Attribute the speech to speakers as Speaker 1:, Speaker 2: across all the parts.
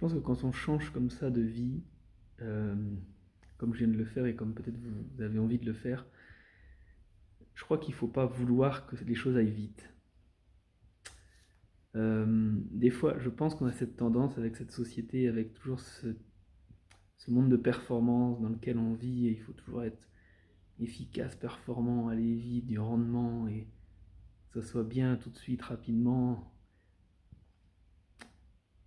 Speaker 1: pense que quand on change comme ça de vie, euh, comme je viens de le faire et comme peut-être vous avez envie de le faire, je crois qu'il ne faut pas vouloir que les choses aillent vite. Des fois, je pense qu'on a cette tendance avec cette société, avec toujours ce monde de performance dans lequel on vit, et il faut toujours être efficace, performant, aller vite, du rendement, et que ça soit bien tout de suite, rapidement,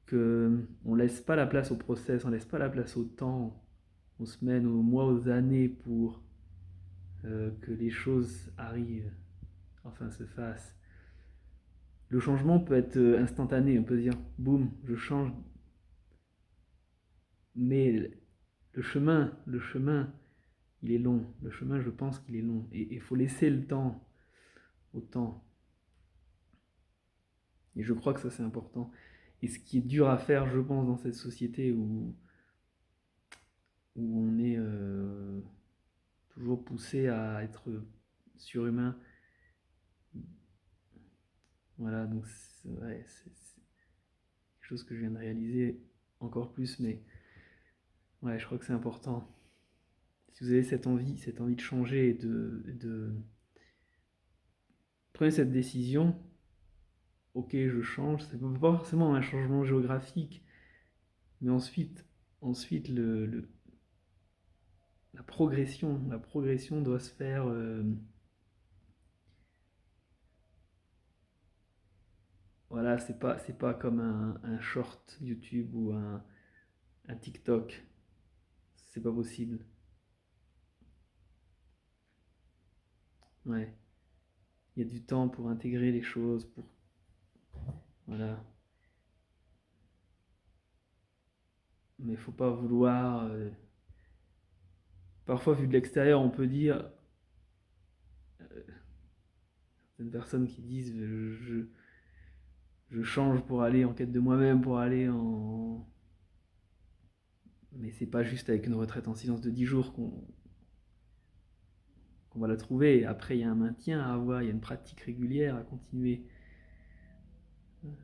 Speaker 1: qu'on ne laisse pas la place au process, on ne laisse pas la place au temps, aux semaines, aux mois, aux années pour que les choses arrivent, enfin se fassent. Le changement peut être instantané, on peut dire boum, je change, mais le chemin, il est long. Le chemin, je pense qu'il est long. Et il faut laisser le temps au temps. Et je crois que ça, c'est important. Et ce qui est dur à faire, je pense, dans cette société où on est toujours poussé à être surhumain, voilà, donc ouais, c'est quelque chose que je viens de réaliser encore plus, mais ouais, je crois que c'est important. Si vous avez cette envie de changer et prenez cette décision, ok, je change, c'est pas forcément un changement géographique, mais ensuite la progression doit se faire. Voilà, c'est pas comme un short YouTube ou un TikTok, c'est pas possible. Ouais, il y a du temps pour intégrer les choses, voilà, mais il faut pas vouloir. Parfois, vu de l'extérieur, on peut dire certaines personnes qui disent je change pour aller en quête de moi-même, pour aller en. Mais c'est pas juste avec une retraite en silence de 10 jours qu'on va la trouver. Après, il y a un maintien à avoir, il y a une pratique régulière à continuer.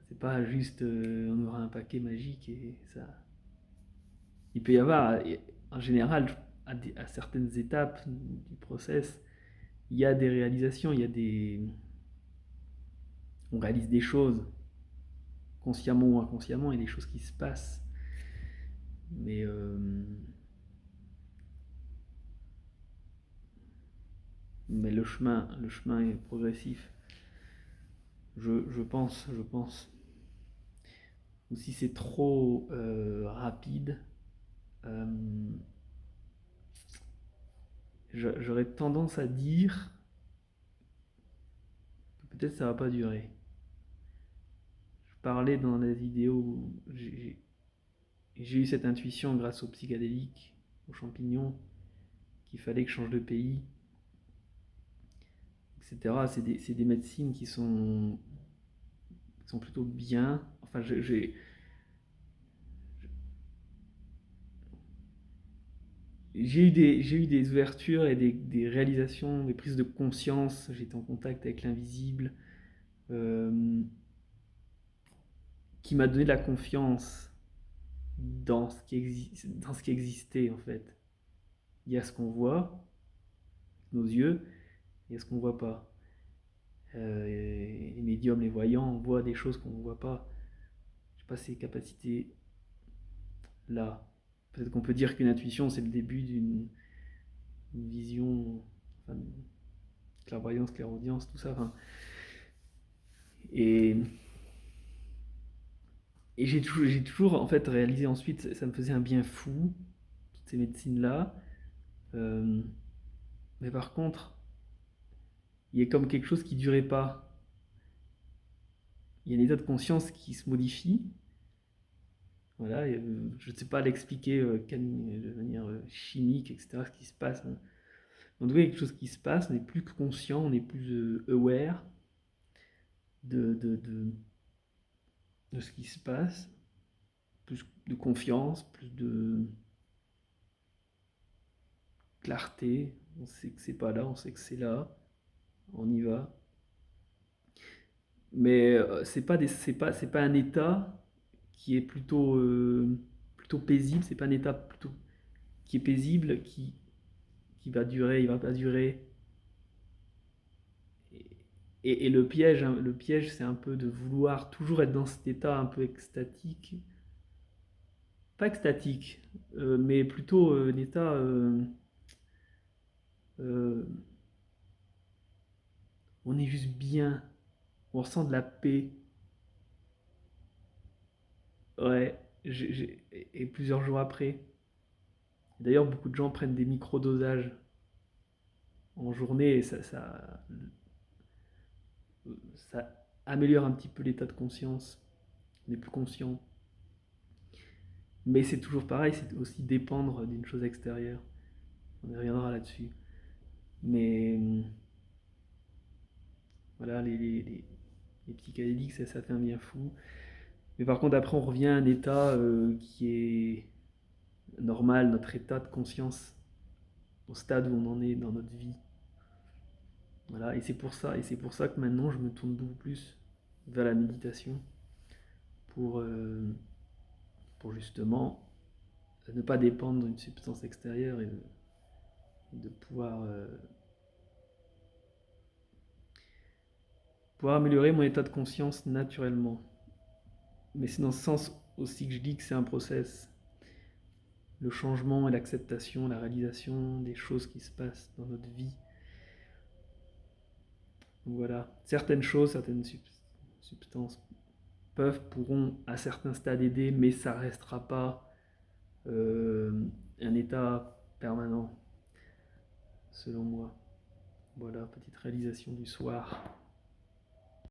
Speaker 1: C'est pas juste on aura un paquet magique et ça. Il peut y avoir, en général, à certaines étapes du process, il y a des réalisations, il y a des. On réalise des choses, consciemment ou inconsciemment, il y a des choses qui se passent. Mais le chemin est progressif. Je pense. Ou si c'est trop rapide, euh, j'aurais tendance à dire que peut-être ça va pas durer. Je parlais dans la vidéo où j'ai eu cette intuition grâce aux psychédéliques, aux champignons, qu'il fallait que je change de pays, etc. C'est des médecines qui sont plutôt bien. Enfin, j'ai eu des ouvertures et des réalisations, des prises de conscience. J'étais en contact avec l'invisible, euh, qui m'a donné de la confiance dans ce qui existait en fait. Il y a ce qu'on voit, nos yeux, et il y a ce qu'on ne voit pas. Les médiums, les voyants, voient des choses qu'on ne voit pas. Je n'ai pas ces capacités-là. Peut-être qu'on peut dire qu'une intuition, c'est le début d'une vision, enfin, clairvoyance, clairaudience, tout ça. Enfin, et, et j'ai toujours en fait réalisé ensuite, ça me faisait un bien fou, toutes ces médecines-là. Euh, mais par contre, il y a comme quelque chose qui ne durait pas. Il y a un état de conscience qui se modifie. Voilà, je ne sais pas l'expliquer de manière chimique, etc., ce qui se passe. En tout cas, il y a quelque chose qui se passe, on est plus conscient, on est plus aware de ce qui se passe, plus de confiance, plus de clarté. On sait que c'est pas là, on sait que c'est là, on y va. Mais c'est pas un état qui est plutôt paisible, c'est pas un état plutôt qui est paisible, qui va durer, il va pas durer. Et le piège, hein, c'est un peu de vouloir toujours être dans cet état un peu extatique, pas extatique, mais plutôt un état euh, on est juste bien, on ressent de la paix. Ouais, et plusieurs jours après. D'ailleurs, beaucoup de gens prennent des micro-dosages en journée et ça améliore un petit peu l'état de conscience. On est plus conscient. Mais c'est toujours pareil, c'est aussi dépendre d'une chose extérieure. On y reviendra là-dessus. Mais voilà, les psychédéliques, ça fait un bien fou. Mais par contre, après, on revient à un état qui est normal, notre état de conscience, au stade où on en est dans notre vie. Voilà, et c'est pour ça que maintenant je me tourne beaucoup plus vers la méditation pour, euh, pour justement ne pas dépendre d'une substance extérieure et de pouvoir améliorer mon état de conscience naturellement. Mais c'est dans ce sens aussi que je dis que c'est un process. Le changement et l'acceptation, la réalisation des choses qui se passent dans notre vie. Donc voilà, certaines choses, certaines substances pourront à certains stades aider, mais ça restera pas un état permanent, selon moi. Voilà, petite réalisation du soir.